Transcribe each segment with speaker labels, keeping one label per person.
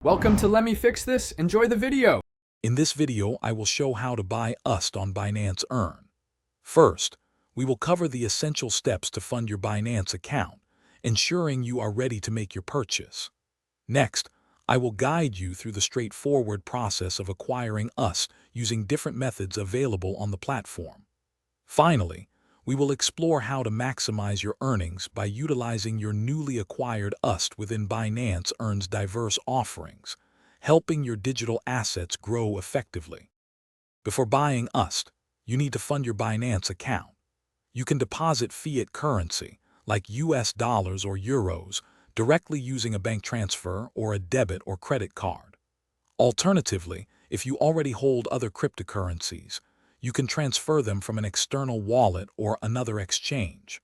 Speaker 1: Welcome to Let Me Fix This. Enjoy the video.
Speaker 2: In this video, I will show how to buy USD on Binance Earn. First, we will cover the essential steps to fund your Binance account, ensuring you are ready to make your purchase. Next, I will guide you through the straightforward process of acquiring USD using different methods available on the platform. Finally, we will explore how to maximize your earnings by utilizing your newly acquired USD within Binance Earn's diverse offerings, helping your digital assets grow effectively. Before buying USD, you need to fund your Binance account. You can deposit fiat currency, like US dollars or euros, directly using a bank transfer or a debit or credit card. Alternatively, if you already hold other cryptocurrencies, you can transfer them from an external wallet or another exchange.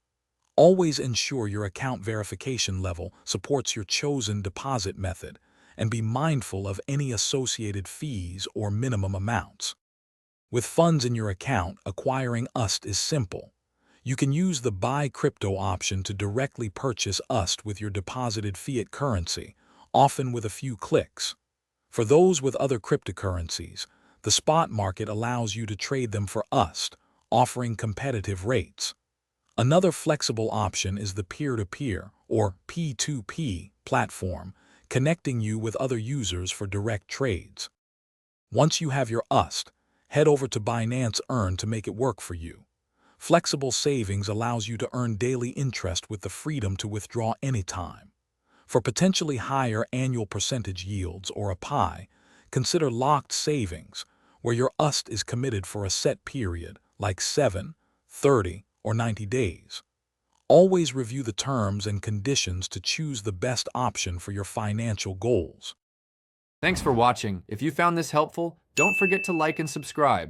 Speaker 2: Always ensure your account verification level supports your chosen deposit method, and be mindful of any associated fees or minimum amounts. With funds in your account, acquiring USD is simple. You can use the Buy Crypto option to directly purchase USD with your deposited fiat currency, often with a few clicks. For those with other cryptocurrencies, the spot market allows you to trade them for USD, offering competitive rates. Another flexible option is the peer-to-peer, or P2P, platform, connecting you with other users for direct trades. Once you have your USD, head over to Binance Earn to make it work for you. Flexible savings allows you to earn daily interest with the freedom to withdraw anytime. For potentially higher annual percentage yields or a PI, consider locked savings, where your USD is committed for a set period, like 7, 30, or 90 days. Always review the terms and conditions to choose the best option for your financial goals.
Speaker 1: Thanks for watching. If you found this helpful, don't forget to like and subscribe.